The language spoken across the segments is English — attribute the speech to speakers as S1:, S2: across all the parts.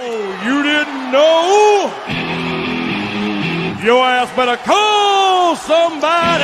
S1: Oh, you didn't know? Your ass better call somebody!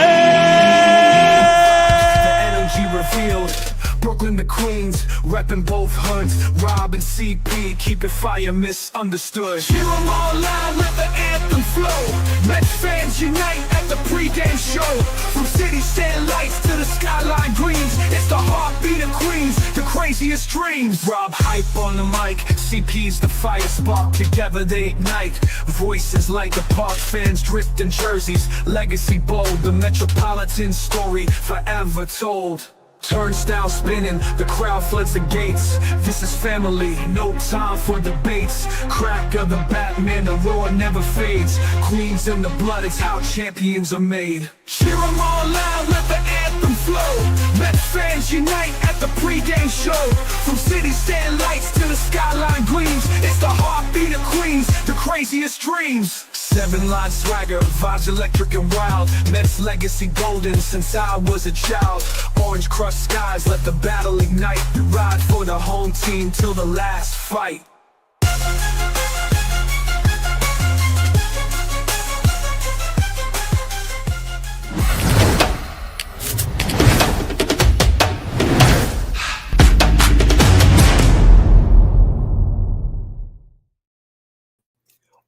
S2: The energy revealed. Brooklyn to Queens, reppin' both hoods. Rob and CP, keep it fire, misunderstood. Cheer 'em all loud, let the anthem flow. Mets fans unite at the pregame show. From city stand lights to the skyline greens, it's the heartbeat of Queens, the craziest dreams. Rob hype on the mic, CP's the fire spark. Together they ignite, voices like the park fans dripped in jerseys. Legacy bold, the Metropolitan story forever told. Turnstile spinning, the crowd floods the gates. This is family, no time for debates. Crack of the Batman, the roar never fades. Queens in the blood, it's how champions are made. Cheer 'em all loud, let the anthem flow. Mets fans unite at the pregame show. From city stand lights to the skyline gleams, it's the heartbeat of Queens, the craziest dreams. 7-line swagger, vibes electric and wild. Mets legacy golden since I was a child. Orange crushed skies, let the battle ignite. Ride for the home team till the last fight.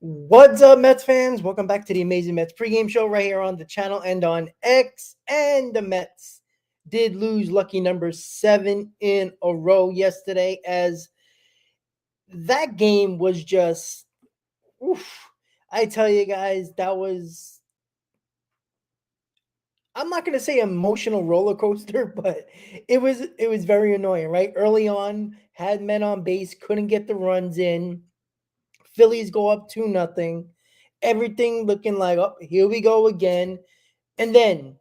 S3: What's up, Mets fans? Welcome back to the amazing Mets pregame show right here on the channel and on X. And the Mets did lose lucky number 7 in a row yesterday, as that game was just, oof. I tell you guys, that was, I'm not going to say emotional roller coaster, but it was very annoying, right? Early on, had men on base, couldn't get the runs in. Phillies go up 2-0. Everything looking like, oh, here we go again. And then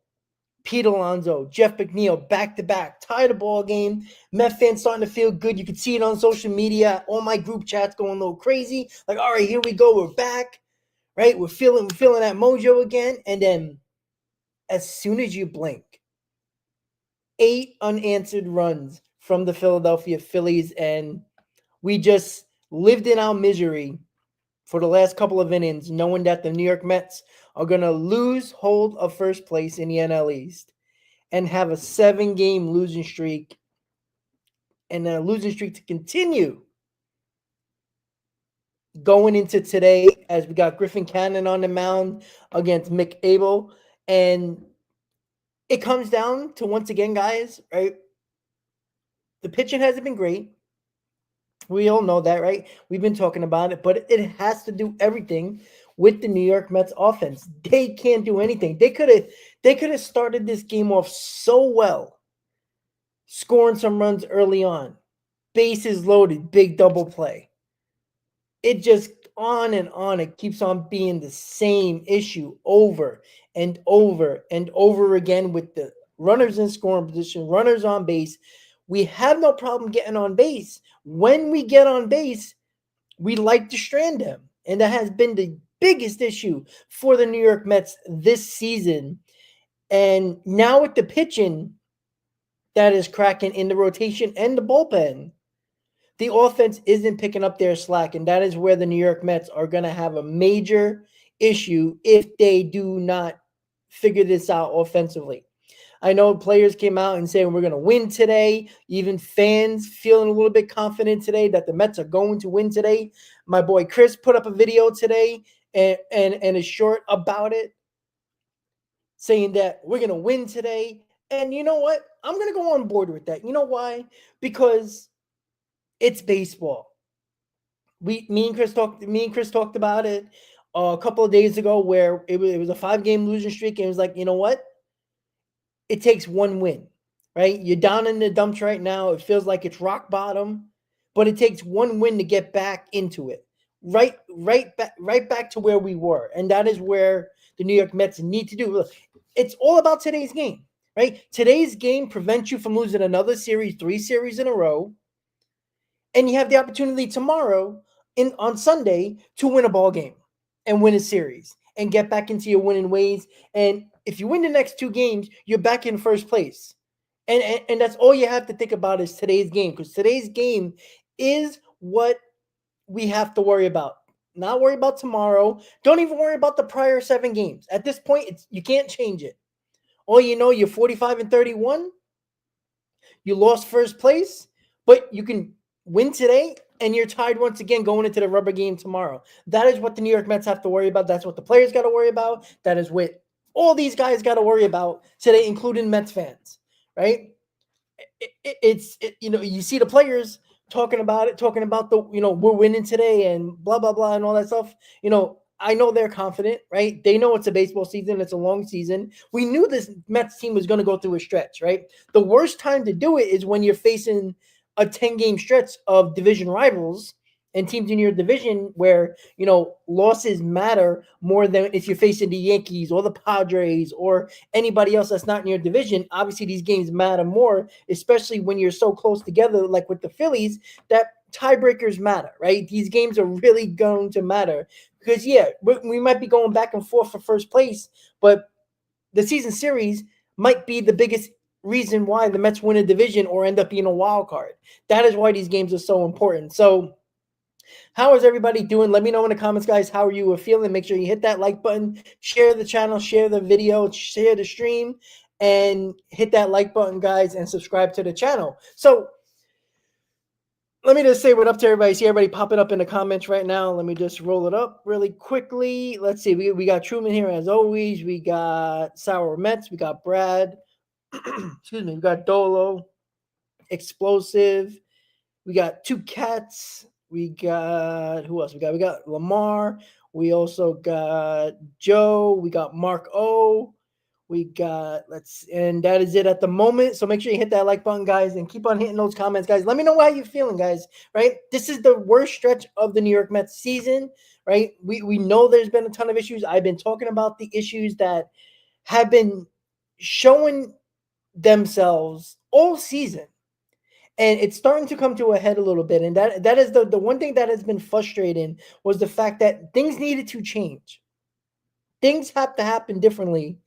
S3: Pete Alonso, Jeff McNeil, back-to-back, tie the ball game. Met fans starting to feel good. You can see it on social media. All my group chats going a little crazy. Like, all right, here we go. We're back, right? We're feeling that mojo again. And then as soon as you blink, 8 unanswered runs from the Philadelphia Phillies, and we just lived in our misery for the last couple of innings, knowing that the New York Mets are going to lose hold of first place in the NL East and have a 7-game losing streak, and a losing streak to continue going into today, as we got Griffin Cannon on the mound against Mick Abel. And it comes down to, once again, guys, right? The pitching hasn't been great. We all know that, right? We've been talking about it, but it has to do everything with the New York Mets offense. They can't do anything. They could have started this game off so well, scoring some runs early on, bases loaded, big double play. It just on and on. It keeps on being the same issue over and over and over again with the runners in scoring position, runners on base. We have no problem getting on base. When we get on base, we like to strand them. And that has been the biggest issue for the New York Mets this season. And now with the pitching that is cracking in the rotation and the bullpen, the offense isn't picking up their slack. And that is where the New York Mets are going to have a major issue if they do not figure this out offensively. I know players came out and saying we're going to win today. Even fans feeling a little bit confident today that the Mets are going to win today. My boy Chris put up a video today and a short about it, saying that we're going to win today. And you know what? I'm going to go on board with that. You know why? Because it's baseball. Me and Chris talked about it a couple of days ago, where it was a 5-game losing streak, and it was like, you know what? It takes one win, right? You're down in the dumps right now. It feels like it's rock bottom, but it takes one win to get back into it. Right back to where we were. And that is where the New York Mets need to do. It's all about today's game, right? Today's game prevents you from losing another series, 3 series in a row. And you have the opportunity tomorrow on Sunday to win a ball game and win a series and get back into your winning ways. And if you win the next 2 games, you're back in first place. And that's all you have to think about is today's game, because today's game is what we have to worry about. Not worry about tomorrow. Don't even worry about the prior 7 games. At this point, you can't change it. All you know, you're 45-31. You lost first place, but you can win today, and you're tied once again going into the rubber game tomorrow. That is what the New York Mets have to worry about. That's what the players got to worry about. That is what all these guys got to worry about today, including Mets fans, right? You see the players talking about it, talking about we're winning today and blah blah blah and all that stuff. I know they're confident, right? They know it's a baseball season, it's a long season. We knew this Mets team was going to go through a stretch, right? The worst time to do it is when you're facing a 10-game stretch of division rivals and teams in your division where losses matter more than if you're facing the Yankees or the Padres or anybody else that's not in your division. Obviously, these games matter more, especially when you're so close together, like with the Phillies, that tiebreakers matter, right? These games are really going to matter because, we might be going back and forth for first place, but the season series might be the biggest reason why the Mets win a division or end up being a wild card. That is why these games are so important. So, how is everybody doing? Let me know in the comments, guys, how you were feeling. Make sure you hit that like button, share the channel, share the video, share the stream, and hit that like button, guys, and subscribe to the channel. So let me just say what up to everybody. See everybody popping up in the comments right now. Let me just roll it up really quickly. Let's see. We got Truman here as always. We got Sour Mets. We got Brad. Excuse me. We got Dolo. Explosive. We got Two Cats. We got who else? We got Lamar. We also got Joe. We got Mark O. We got and that is it at the moment. So make sure you hit that like button, guys, and keep on hitting those comments, guys. Let me know how you're feeling, guys. Right? This is the worst stretch of the New York Mets season. Right? We know there's been a ton of issues. I've been talking about the issues that have been showing themselves all season. And it's starting to come to a head a little bit. And that is the one thing that has been frustrating was the fact that things needed to change. Things have to happen differently.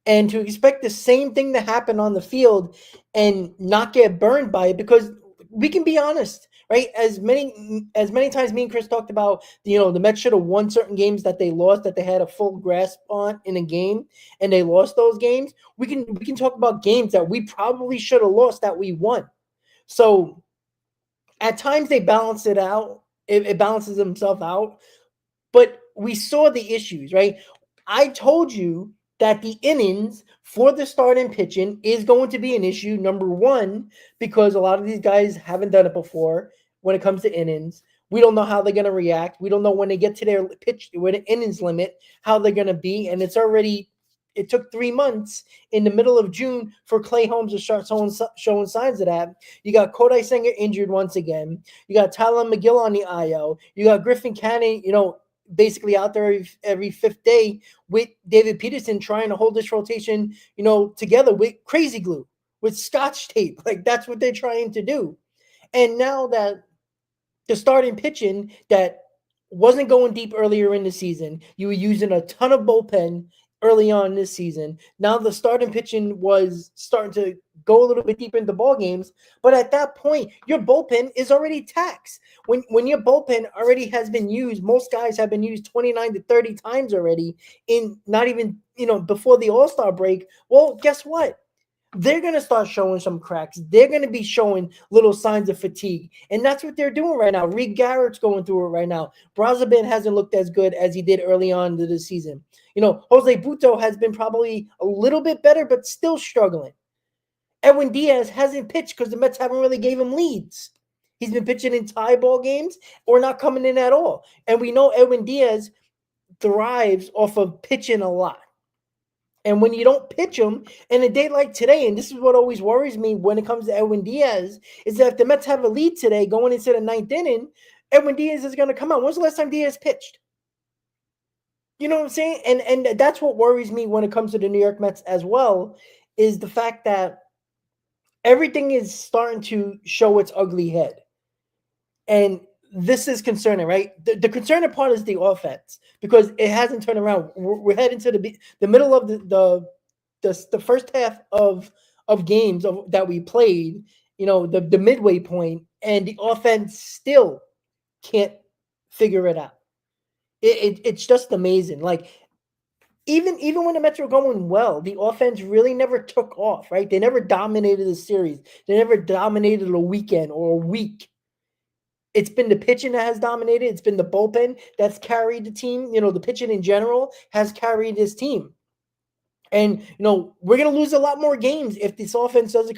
S3: And to expect the same thing to happen on the field and not get burned by it, because we can be honest, right? As many times me and Chris talked about, the Mets should have won certain games that they lost, that they had a full grasp on in a game, and they lost those games. We can talk about games that we probably should have lost that we won. So at times they balance it out. It balances themselves out. But we saw the issues, right? I told you that the innings for the starting pitching is going to be an issue, number one, because a lot of these guys haven't done it before when it comes to innings. We don't know how they're going to react. We don't know when they get to their pitch, when the innings limit, how they're going to be. And it took 3 months in the middle of June for Clay Holmes to start showing signs of that. You got Kodai Senga injured once again. You got Tyler McGill on the IL. You got Griffin Canning, basically out there every fifth day with David Peterson trying to hold this rotation, together with crazy glue, with scotch tape. Like, that's what they're trying to do. And now that the starting pitching that wasn't going deep earlier in the season, you were using a ton of bullpen early on this season. Now the starting pitching was starting to go a little bit deeper into ball games, but at that point, your bullpen is already taxed. When your bullpen already has been used, most guys have been used 29 to 30 times already in not even, before the All-Star break. Well, guess what? They're going to start showing some cracks. They're going to be showing little signs of fatigue. And that's what they're doing right now. Reed Garrett's going through it right now. Brazaban hasn't looked as good as he did early on into the season. Jose Buto has been probably a little bit better, but still struggling. Edwin Diaz hasn't pitched because the Mets haven't really gave him leads. He's been pitching in tie ball games or not coming in at all. And we know Edwin Diaz thrives off of pitching a lot. And when you don't pitch him in a day like today, and this is what always worries me when it comes to Edwin Diaz, is that if the Mets have a lead today going into the 9th inning, Edwin Diaz is going to come out. When's the last time Diaz pitched? You know what I'm saying? And that's what worries me when it comes to the New York Mets as well, is the fact that everything is starting to show its ugly head. And this is concerning, right? The concerning part is the offense, because it hasn't turned around. We're heading to the middle of the first half of games that we played, the midway point, and the offense still can't figure it out. It's just amazing. Like even when the Mets were going well, the offense really never took off, right? They never dominated the series. They never dominated a weekend or a week. It's been the pitching that has dominated. It's been the bullpen that's carried the team. The pitching in general has carried this team. And we're gonna lose a lot more games if this offense doesn't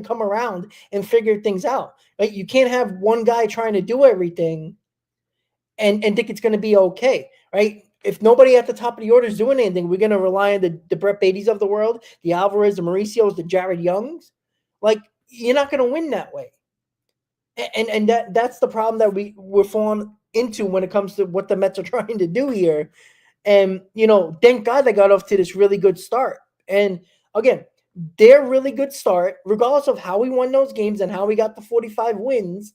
S3: come around and figure things out. Right? You can't have one guy trying to do everything and think it's gonna be okay, right? If nobody at the top of the order is doing anything, we're gonna rely on the Brett Beattys of the world, the Alvarez, the Mauricios, the Jared Youngs. Like, you're not gonna win that way. And that's the problem that we're falling into when it comes to what the Mets are trying to do here. And, thank God they got off to this really good start. And again, their really good start, regardless of how we won those games and how we got the 45 wins,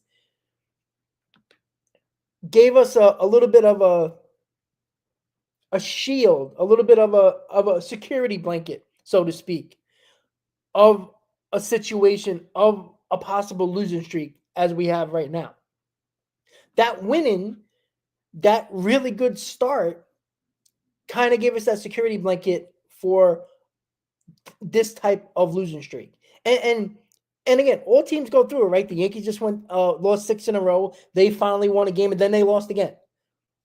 S3: gave us a little bit of a shield, a little bit of a security blanket, so to speak, of a situation of a possible losing streak as we have right now. That winning, that really good start, kind of gave us that security blanket for this type of losing streak. And again, all teams go through it, right? The Yankees just lost 6 in a row. They finally won a game, and then they lost again.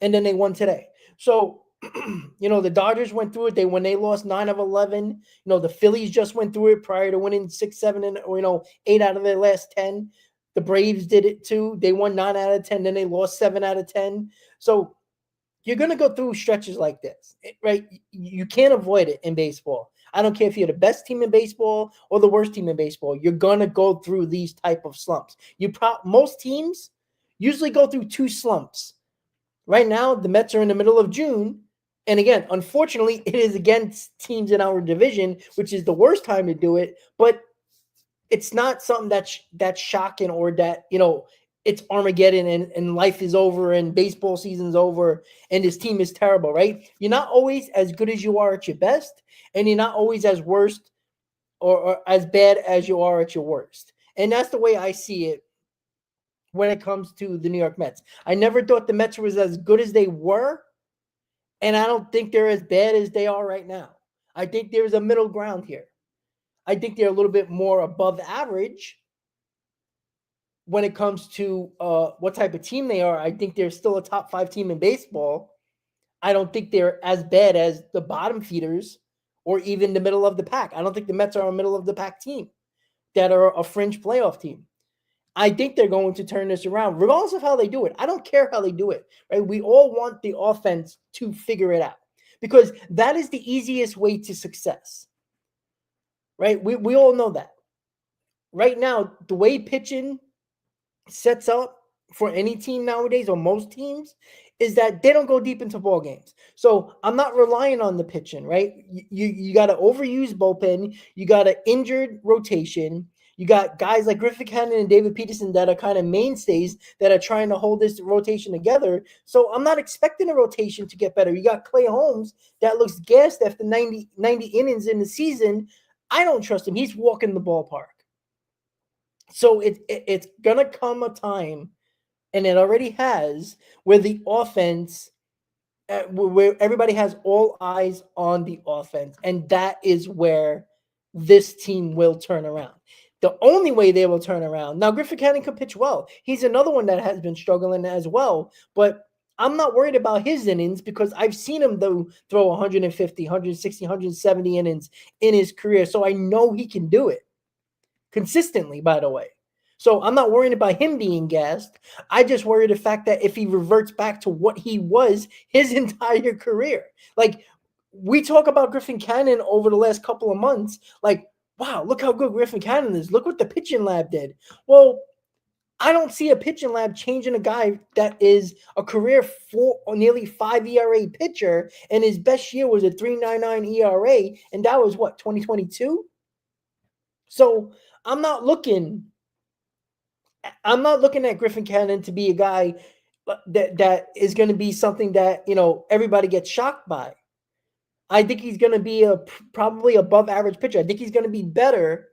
S3: And then they won today. So, the Dodgers went through it. When they lost 9 of 11. The Phillies just went through it prior to winning 6, 7, and 8 out of their last 10. The Braves did it too. They won 9 out of 10. Then they lost 7 out of 10. So you're going to go through stretches like this, right? You can't avoid it in baseball. I don't care if you're the best team in baseball or the worst team in baseball. You're going to go through these type of slumps. Most teams usually go through 2 slumps. Right now, the Mets are in the middle of June. And again, unfortunately, it is against teams in our division, which is the worst time to do it. But it's not something that's shocking or that, it's Armageddon and life is over and baseball season's over and this team is terrible, right? You're not always as good as you are at your best, and you're not always as worst or as bad as you are at your worst. And that's the way I see it when it comes to the New York Mets. I never thought the Mets was as good as they were, and I don't think they're as bad as they are right now. I think there's a middle ground here. I think they're a little bit more above average when it comes to what type of team they are. I think they're still a top 5 team in baseball. I don't think they're as bad as the bottom feeders or even the middle of the pack. I don't think the Mets are a middle of the pack team that are a fringe playoff team. I think they're going to turn this around, regardless of how they do it. I don't care how they do it, right? We all want the offense to figure it out because that is the easiest way to success, right? We all know that. Right now, the way pitching sets up for any team nowadays, or most teams, is that they don't go deep into ball games. So I'm not relying on the pitching, right? You got to overuse bullpen. You got an injured rotation. You got guys like Griffin Cannon and David Peterson that are kind of mainstays that are trying to hold this rotation together. So I'm not expecting the rotation to get better. You got Clay Holmes that looks gassed after 90 innings in the season. I don't trust him. He's walking the ballpark. So it's going to come a time, and it already has, where the offense, where everybody has all eyes on the offense. And that is where this team will turn around. The only way they will turn around. Now, Griffin Cannon could pitch well. He's another one that has been struggling as well. But I'm not worried about his innings because I've seen him throw 150, 160, 170 innings in his career. So I know he can do it consistently, by the way. So I'm not worried about him being gassed. I just worry the fact that if he reverts back to what he was his entire career. Like, we talk about Griffin Cannon over the last couple of months. Like, wow, look how good Griffin Cannon is. Look what the pitching lab did. Well, I don't see a pitching lab changing a guy that is a career 4 or nearly 5 ERA pitcher, and his best year was a 3.99 ERA, and that was what, 2022? So I'm not looking at Griffin Cannon to be a guy that is going to be something that, everybody gets shocked by. I think he's going to be probably above average pitcher. I think he's going to be better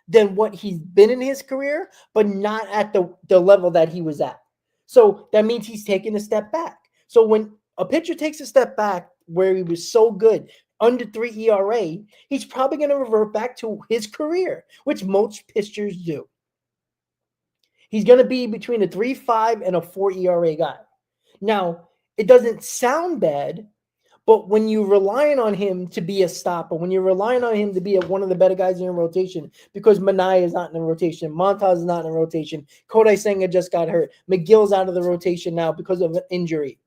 S3: than what he's been in his career, but not at the level that he was at. So that means he's taking a step back. So when a pitcher takes a step back where he was so good, under 3 ERA, he's probably going to revert back to his career, which most pitchers do. He's going to be between a 3.5 and a 4 ERA guy. Now, it doesn't sound bad, but when you're relying on him to be a stopper, when you're relying on him to be one of the better guys in your rotation, because Manaya is not in the rotation, Montaz is not in the rotation, Kodai Senga just got hurt, McGill's out of the rotation now because of an injury.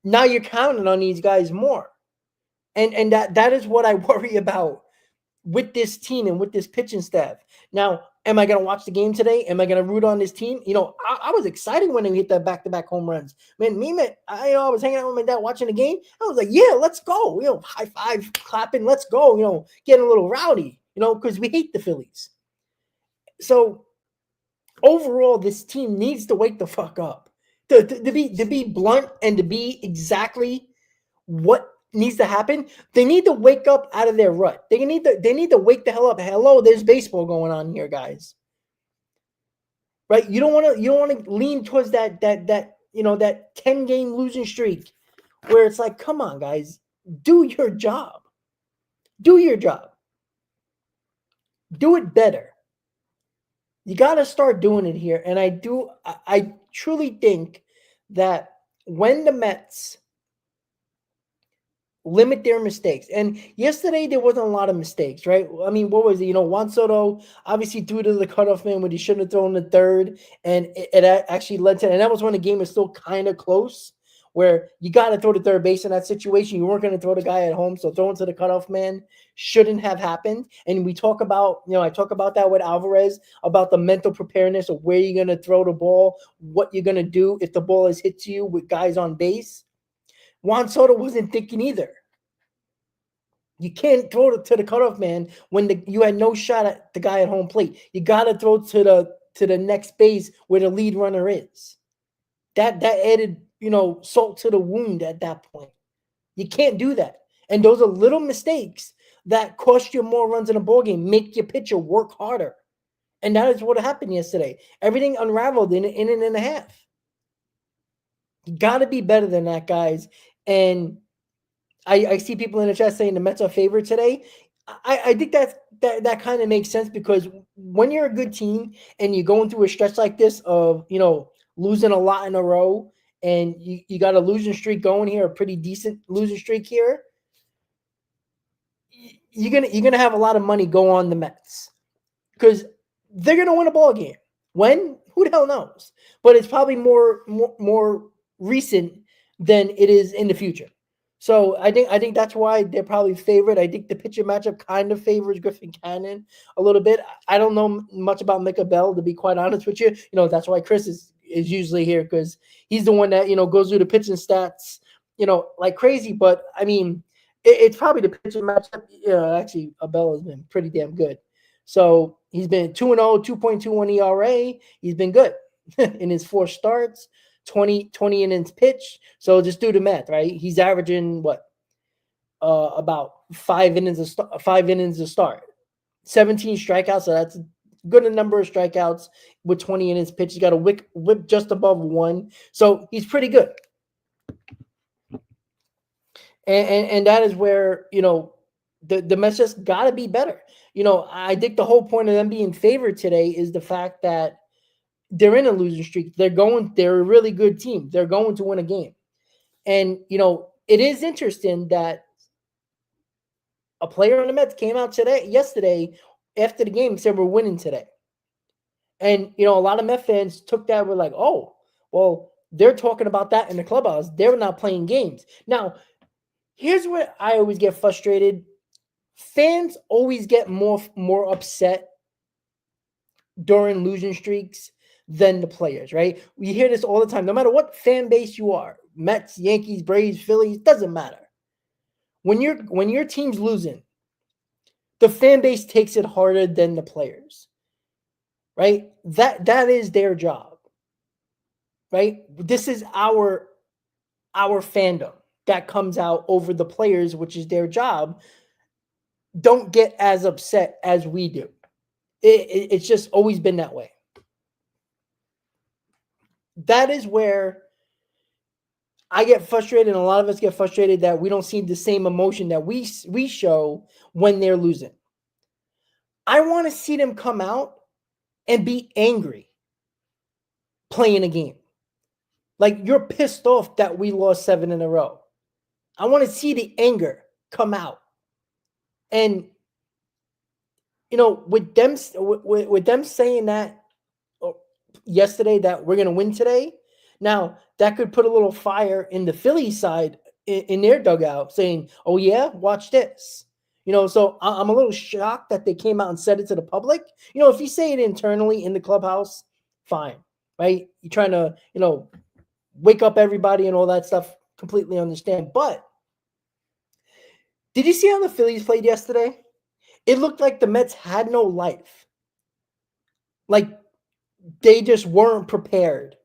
S3: Now you're counting on these guys more. And that is what I worry about with this team and with this pitching staff. Now, am I going to watch the game today? Am I going to root on this team? I was excited when they hit that back-to-back home runs. I was hanging out with my dad watching the game. I was like, yeah, let's go. High five, clapping, let's go. Getting a little rowdy, because we hate the Phillies. So overall, this team needs to wake the fuck up. To be blunt and to be exactly what needs to happen, they need to wake up out of their rut. They need to wake the hell up. Hello, there's baseball going on here, guys. Right? You don't want to lean towards that 10-game losing streak where it's like, come on, guys, do your job. Do your job. Do it better. You got to start doing it here. And I truly think that when the Mets limit their mistakes. And yesterday there wasn't a lot of mistakes, right? I mean, what was it? Juan Soto obviously threw to the cutoff man when he shouldn't have thrown the third, and it actually led to, and that was when the game was still kind of close, where you got to throw to third base in that situation. You weren't going to throw the guy at home, so throwing to the cutoff man shouldn't have happened. And we talk about, I talk about that with Alvarez, about the mental preparedness of where you're going to throw the ball, what you're going to do if the ball is hit to you with guys on base. Juan Soto wasn't thinking either. You can't throw to the cutoff man when you had no shot at the guy at home plate. You got to throw to the next base where the lead runner is. That added, salt to the wound at that point. You can't do that. And those are little mistakes that cost you more runs in a ball game, make your pitcher work harder. And that is what happened yesterday. Everything unraveled in an inning and a half. You got to be better than that, guys. And I see people in the chat saying the Mets are favored today. I think that kind of makes sense, because when you're a good team and you're going through a stretch like this of, losing a lot in a row, and you got a losing streak going here, a pretty decent losing streak here, you're gonna have a lot of money go on the Mets, because they're gonna win a ball game. When? Who the hell knows? But it's probably more recent than it is in the future. So I think that's why they're probably favored. I think the pitcher matchup kind of favors Griffin Cannon a little bit. I don't know much about Micah Bell, to be quite honest with you. That's why Chris is usually here, because he's the one that goes through the pitching stats like crazy. But I mean, it's probably the pitching matchup. Actually, Bell has been pretty damn good. So he's been 2-0, 2.21 ERA. He's been good in his 4 starts. 20 innings pitched. So just do the math, right? He's averaging about 5 innings a start. 17 strikeouts, so that's a good number of strikeouts with 20 innings pitched. He's got a whip just above 1. So he's pretty good. And that is where, the Mets just got to be better. I think the whole point of them being favored today is the fact that they're in a losing streak. They're a really good team. They're going to win a game. And, it is interesting that a player on the Mets came out yesterday after the game and said we're winning today. And, a lot of Mets fans took that, were like, oh, well, they're talking about that in the clubhouse. They're not playing games. Now, here's where I always get frustrated. Fans always get more upset during losing streaks than the players, right? We hear this all the time. No matter what fan base you are, Mets, Yankees, Braves, Phillies, doesn't matter. When your team's losing, the fan base takes it harder than the players, right? That is their job, right? This is our fandom that comes out over the players, which is their job. Don't get as upset as we do. It's just always been that way. that is where I get frustrated, and a lot of us get frustrated that we don't see the same emotion that we show when they're losing. I want to see them come out and be angry playing a game. Like, you're pissed off that we lost 7 in a row. I want to see the anger come out. And, with them saying that yesterday that we're going to win today, now that could put a little fire in the Phillies side in their dugout saying, oh yeah, watch this. So I'm a little shocked that they came out and said it to the public. If you say it internally in the clubhouse, fine, right? You're trying to, wake up everybody and all that stuff, completely understand. But did you see how the Phillies played yesterday? It looked like the Mets had no life. Like, they just weren't prepared.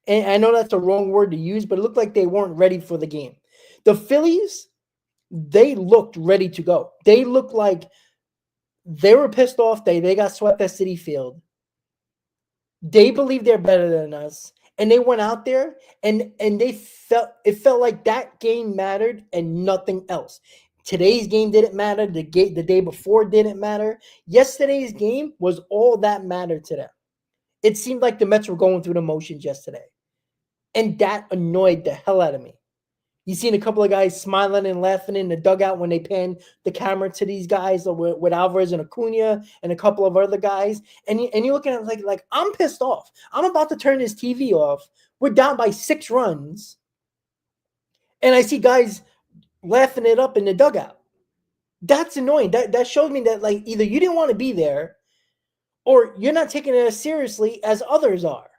S3: And I know that's a wrong word to use, but it looked like they weren't ready for the game. The Phillies, they looked ready to go. They looked like they were pissed off. They got swept at Citi Field. They believe they're better than us. And they went out there and it felt like that game mattered and nothing else. Today's game didn't matter. The day before didn't matter. Yesterday's game was all that mattered to them. It seemed like the Mets were going through the motions yesterday. And that annoyed the hell out of me. You seen a couple of guys smiling and laughing in the dugout when they panned the camera to these guys with Alvarez and Acuna and a couple of other guys. And you're looking at it like, I'm pissed off. I'm about to turn this TV off. We're down by 6 runs. And I see guys laughing it up in the dugout. That's annoying. That shows me that, like, either you didn't want to be there or you're not taking it as seriously as others are.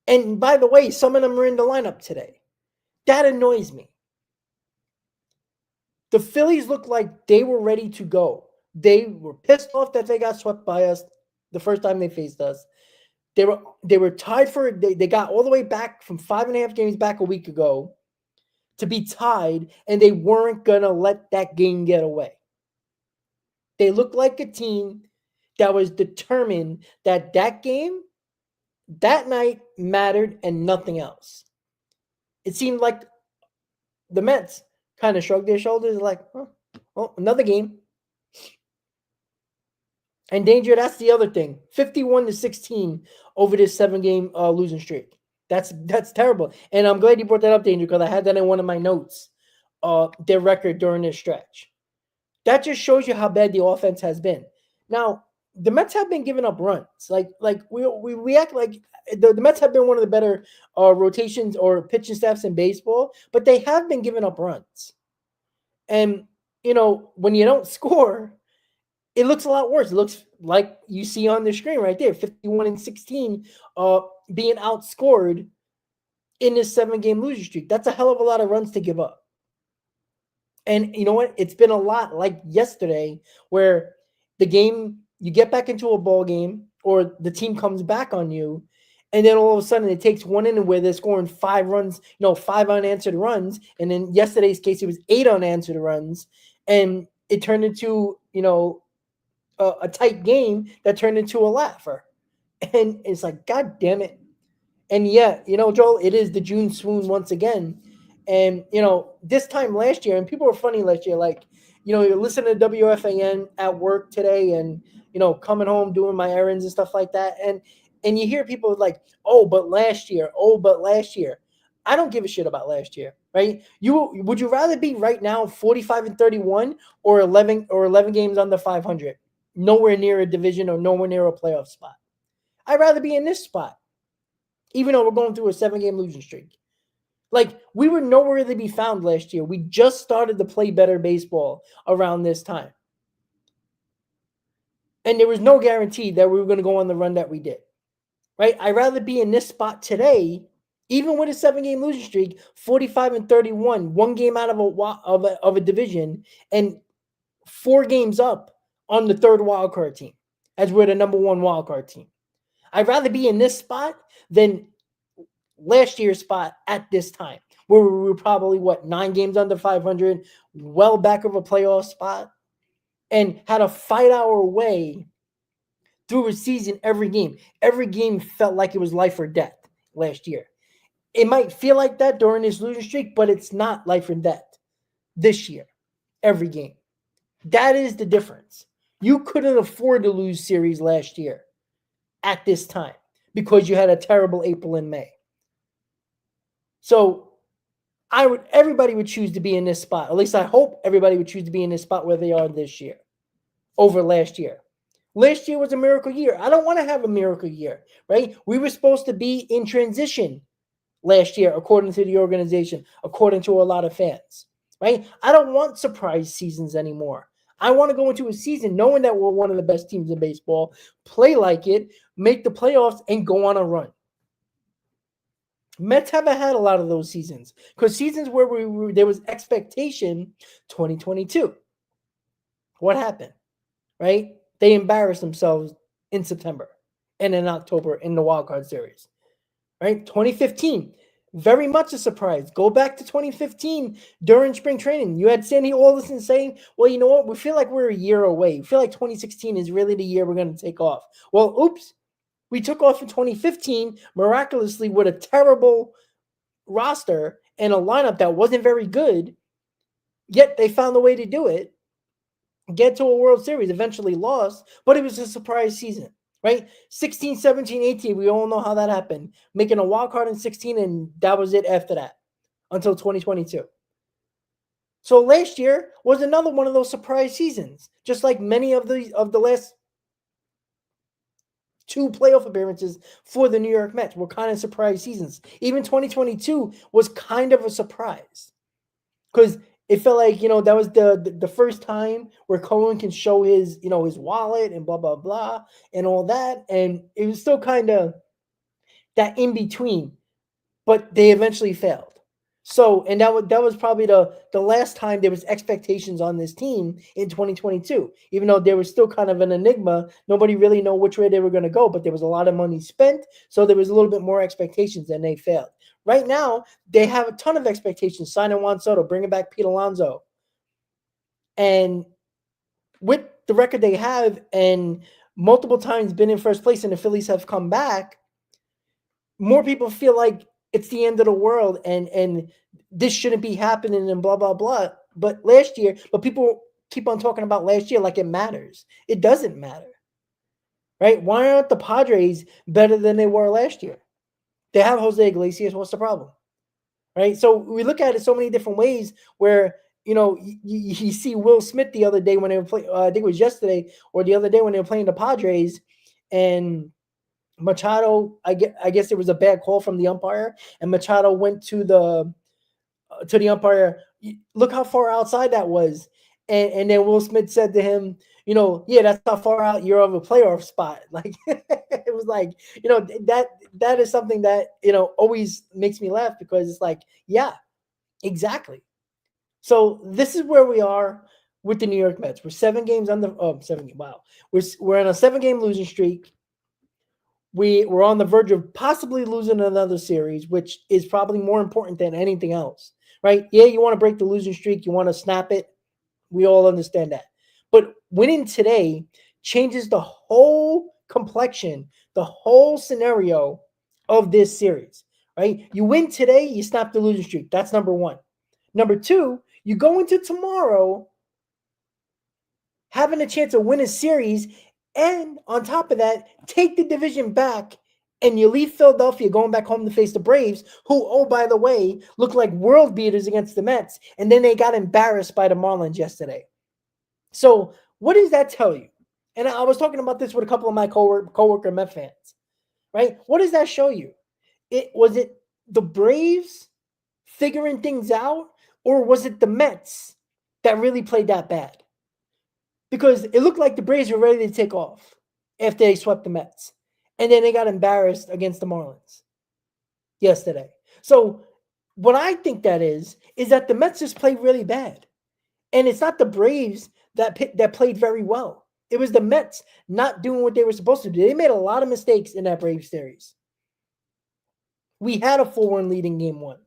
S3: And by the way, some of them are in the lineup today. That annoys me. The Phillies looked like they were ready to go. They were pissed off that they got swept by us the first time they faced us. They were tied for it. They got all the way back from 5.5 games back a week ago to be tied, and they weren't going to let that game get away. They looked like a team that was determined that game, that night, mattered and nothing else. It seemed like the Mets kind of shrugged their shoulders like, oh, another game. And Danger, that's the other thing. 51-16 over this 7-game losing streak. That's terrible. And I'm glad you brought that up, Danger, because I had that in one of my notes. Their record during this stretch. That just shows you how bad the offense has been. Now, the Mets have been giving up runs. Like we act like the Mets have been one of the better rotations or pitching staffs in baseball, but they have been giving up runs. And, when you don't score, it looks a lot worse. It looks like you see on the screen right there, 51-16, being outscored in this 7-game losing streak. That's a hell of a lot of runs to give up. And you know what? It's been a lot like yesterday where the game, you get back into a ball game or the team comes back on you, and then all of a sudden it takes one inning where they're scoring 5 runs, 5 unanswered runs. And in yesterday's case, it was 8 unanswered runs. And it turned into, a tight game that turned into a laugher. And it's like, God damn it. And yeah, Joel, it is the June swoon once again. And, this time last year, and people were funny last year, like, you're listening to WFAN at work today and, coming home, doing my errands and stuff like that. And you hear people like, oh, but last year. I don't give a shit about last year, right? Would you rather be right now 45-31 or 11 games under 500, nowhere near a division or nowhere near a playoff spot? I'd rather be in this spot, even though we're going through a 7-game losing streak. Like, we were nowhere to be found last year. We just started to play better baseball around this time. And there was no guarantee that we were going to go on the run that we did, right? I'd rather be in this spot today, even with a 7-game losing streak, 45-31, 1 game out of a division, and 4 games up on the 3rd wildcard team, as we're the number 1 wildcard team. I'd rather be in this spot than last year's spot at this time, where we were probably 9 games under 500, well back of a playoff spot, and had to fight our way through a season every game. Every game felt like it was life or death last year. It might feel like that during this losing streak, but it's not life and death this year, every game. That is the difference. You couldn't afford to lose series last year at this time because you had a terrible April and May. So everybody would choose to be in this spot. At least I hope everybody would choose to be in this spot where they are this year over last year. Last year was a miracle year. I don't want to have a miracle year, right? We were supposed to be in transition last year, according to the organization, according to a lot of fans, right? I don't want surprise seasons anymore. I want to go into a season knowing that we're one of the best teams in baseball, play like it, make the playoffs, and go on a run. Mets haven't had a lot of those seasons because seasons where there was expectation, 2022. What happened, right? They embarrassed themselves in September and in October in the wildcard series, right? 2015, very much a surprise. Go back to 2015 during spring training. You had Sandy Alderson saying, well, you know what? We feel like we're a year away. We feel like 2016 is really the year we're going to take off. Well, oops. We took off in 2015 miraculously with a terrible roster and a lineup that wasn't very good, yet they found a way to do it, get to a World Series, eventually lost, but it was a surprise season, right? 16, 17, 18, we all know how that happened. Making a wild card in 16, and that was it after that until 2022. So last year was another one of those surprise seasons, just like many of the last 2 playoff appearances for the New York Mets were kind of surprise seasons. Even 2022 was kind of a surprise because it felt like, that was the first time where Cohen can show his, his wallet and blah, blah, blah, and all that. And it was still kind of that in between, but they eventually failed. So, and that was probably the last time there was expectations on this team in 2022, even though there was still kind of an enigma. Nobody really know which way they were going to go, but there was a lot of money spent. So there was a little bit more expectations and they failed. Right now, they have a ton of expectations. Signing Juan Soto, bringing back Pete Alonso. And with the record they have and multiple times been in first place and the Phillies have come back, more people feel like it's the end of the world and this shouldn't be happening and blah, blah, blah. But people keep on talking about last year like it matters. It doesn't matter, right? Why aren't the Padres better than they were last year? They have Jose Iglesias. What's the problem, right? So we look at it so many different ways where, you see Will Smith the other day when they were playing, I think it was yesterday or the other day when they were playing the Padres, and Machado, I guess it was a bad call from the umpire, and Machado went to the umpire. Look how far outside that was, and then Will Smith said to him, yeah, that's how far out you're of a playoff spot. Like it was like, that is something that always makes me laugh because it's like, yeah, exactly. So this is where we are with the New York Mets. We're 7 games under. Oh, 7. Wow, we're on a 7-game losing streak. We're on the verge of possibly losing another series, which is probably more important than anything else, right? Yeah, you want to break the losing streak. You want to snap it. We all understand that. But winning today changes the whole complexion, the whole scenario of this series, right? You win today, you snap the losing streak. That's number 1. Number 2, you go into tomorrow having a chance to win a series, and on top of that, take the division back, and you leave Philadelphia going back home to face the Braves, who, oh, by the way, look like world beaters against the Mets, and then they got embarrassed by the Marlins yesterday. So what does that tell you? And I was talking about this with a couple of my coworker Met fans, right? What does that show you? Was it the Braves figuring things out, or was it the Mets that really played that bad? Because it looked like the Braves were ready to take off after they swept the Mets. And then they got embarrassed against the Marlins yesterday. So what I think that is that the Mets just played really bad. And it's not the Braves that played very well. It was the Mets not doing what they were supposed to do. They made a lot of mistakes in that Braves series. We had a 4-1 lead in game 1.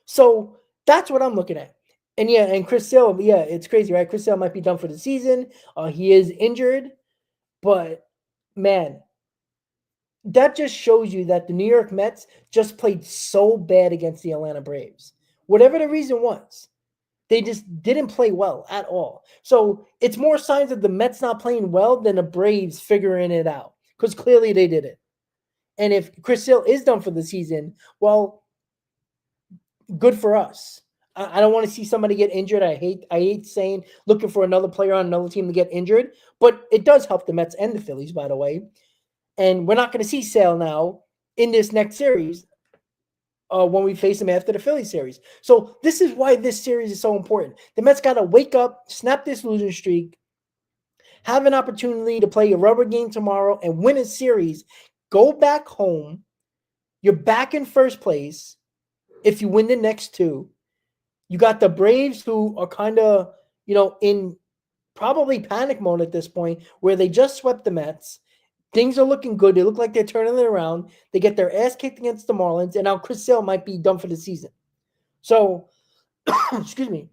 S3: So that's what I'm looking at. And yeah, and Chris Sale, yeah, it's crazy, right? Chris Sale might be done for the season. He is injured, but man, that just shows you that the New York Mets just played so bad against the Atlanta Braves. Whatever the reason was, they just didn't play well at all. So it's more signs of the Mets not playing well than the Braves figuring it out, because clearly they did it. And if Chris Sale is done for the season, well, good for us. I don't want to see somebody get injured. I hate saying looking for another player on another team to get injured, but it does help the Mets and the Phillies, by the way. And we're not going to see Sale now in this next series when we face him after the Phillies series. So this is why this series is so important. The Mets got to wake up, snap this losing streak, have an opportunity to play a rubber game tomorrow and win a series. Go back home. You're back in first place if you win the next two. You got the Braves, who are kind of, in probably panic mode at this point, where they just swept the Mets. Things are looking good. They look like they're turning it around. They get their ass kicked against the Marlins, and now Chris Sale might be done for the season. So, excuse me.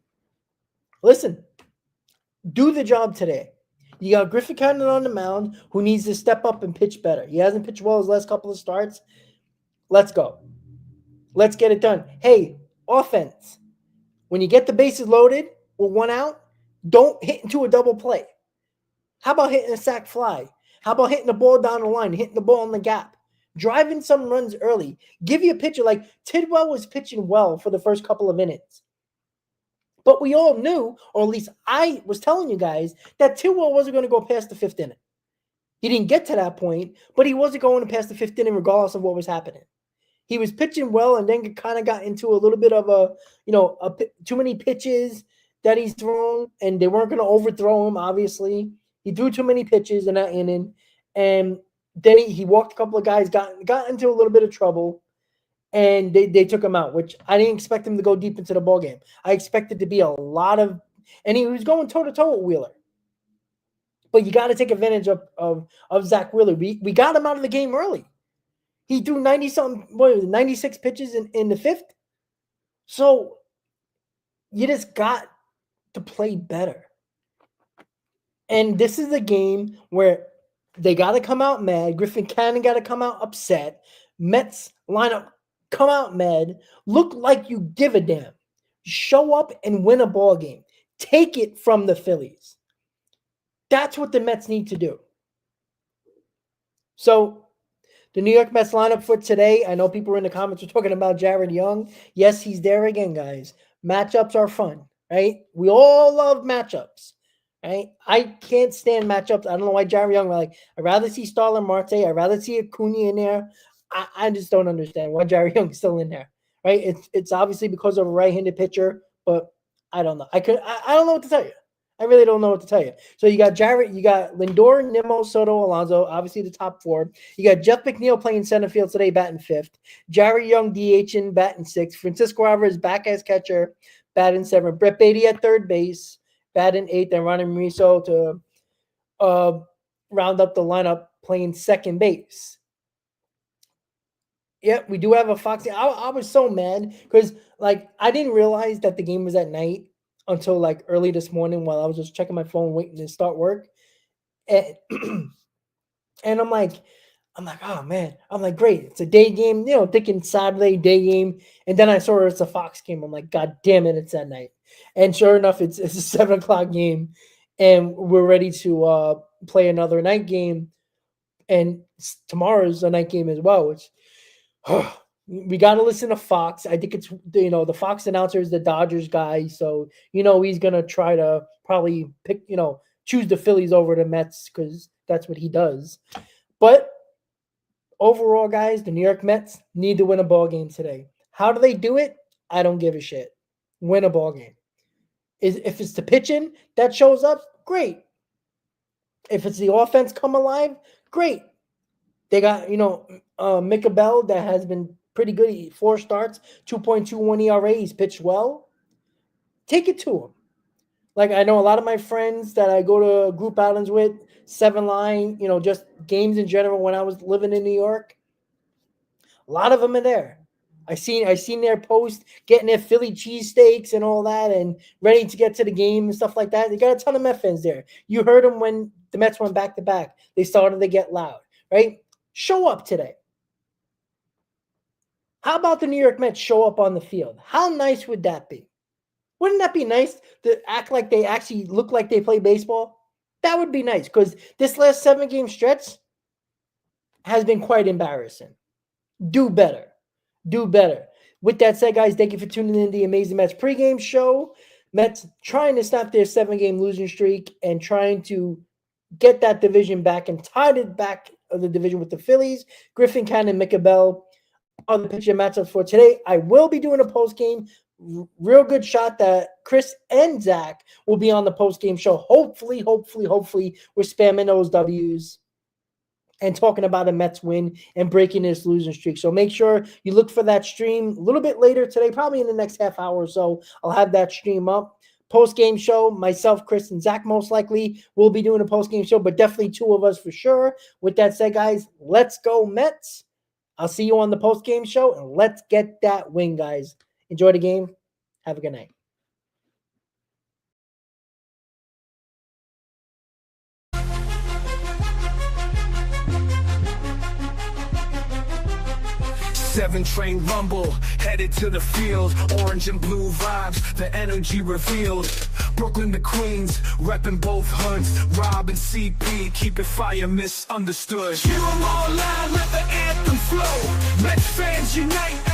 S3: Listen, do the job today. You got Griffin Cannon on the mound, who needs to step up and pitch better. He hasn't pitched well his last couple of starts. Let's go. Let's get it done. Hey, offense. When you get the bases loaded with one out, don't hit into a double play. How about hitting a sac fly? How about hitting the ball down the line, hitting the ball in the gap, driving some runs early? Give you a pitcher like Tidwell was pitching well for the first couple of innings. But we all knew, or at least I was telling you guys, that Tidwell wasn't going to go past the fifth inning. He didn't get to that point, but he wasn't going past the fifth inning regardless of what was happening. He was pitching well, and then kind of got into a little bit of too many pitches that he's thrown, and they weren't going to overthrow him, obviously. He threw too many pitches in that inning, and then he walked a couple of guys, got into a little bit of trouble, and they took him out, which I didn't expect him to go deep into the ballgame. I expected to be a lot of – and he was going toe-to-toe with Wheeler. But you got to take advantage of Zach Wheeler. We got him out of the game early. He threw 96 pitches in the fifth. So you just got to play better. And this is a game where they got to come out mad. Griffin Cannon got to come out upset. Mets lineup, come out mad. Look like you give a damn. Show up and win a ball game. Take it from the Phillies. That's what the Mets need to do. So the New York Mets lineup for today, I know people in the comments were talking about Jared Young. Yes, he's there again, guys. Matchups are fun, right? We all love matchups, right? I can't stand matchups. I don't know why Jared Young, I'd rather see Starlin Marte. I'd rather see Acuna in there. I just don't understand why Jared Young is still in there, right? It's obviously because of a right-handed pitcher, but I don't know. I don't know what to tell you. I really don't know what to tell you. So you got Jared, you got Lindor, Nimmo, Soto, Alonso, obviously the top four. You got Jeff McNeil playing center field today, batting fifth. Jared Young DHing, batting sixth. Francisco Alvarez back as catcher, batting seventh. Brett Beatty at third base, batting eighth. And Ronnie Mauricio to round up the lineup playing second base. Yep, we do have a Fox. I was so mad because I didn't realize that the game was at night until early this morning while I was just checking my phone waiting to start work. And I'm like, oh man. I'm like, great. It's a day game, thinking Saturday day game. And then I saw it's a Fox game. I'm like, God damn it, it's at night. And sure enough, it's a 7:00 game. And we're ready to play another night game. And tomorrow's a night game as well, which we got to listen to Fox. I think it's, the Fox announcer is the Dodgers guy. So, he's going to try to probably pick, choose the Phillies over the Mets because that's what he does. But overall, guys, the New York Mets need to win a ball game today. How do they do it? I don't give a shit. Win a ball game. If it's the pitching that shows up, great. If it's the offense come alive, great. They got, Micah Bell that has been pretty good. 4 starts, 2.21 ERA. He's pitched well. Take it to him. I know a lot of my friends that I go to group outings with, 7-line, just games in general when I was living in New York. A lot of them are there. I seen their post getting their Philly cheesesteaks and all that and ready to get to the game and stuff like that. They got a ton of Met fans there. You heard them when the Mets went back-to-back. They started to get loud, right? show up today. How about the New York Mets show up on the field? How nice would that be? Wouldn't that be nice to act like they actually look like they play baseball? That would be nice because this last 7-game stretch has been quite embarrassing. Do better. Do better. With that said, guys, thank you for tuning in to the Amazing Mets Pregame Show. Mets trying to stop their 7-game losing streak and trying to get that division back and tied it back of the division with the Phillies. Griffin Cannon, Micah Bell are the pitcher matchups for today. I will be doing a post-game. Real good shot that Chris and Zach will be on the post-game show. Hopefully, we're spamming those W's and talking about a Mets win and breaking this losing streak. So make sure you look for that stream a little bit later today, probably in the next half hour or so. I'll have that stream up. Post-game show, myself, Chris, and Zach most likely will be doing a post-game show, but definitely 2 of us for sure. With that said, guys, let's go Mets. I'll see you on the post-game show, and let's get that win, guys. Enjoy the game. Have a good night.
S2: Seven train rumble, headed to the field. Orange and blue vibes, the energy revealed. Brooklyn to Queens, repping both hoods. Rob and CP, keep it fire misunderstood. Cheer 'em all loud, let the anthem flow. Mets fans unite.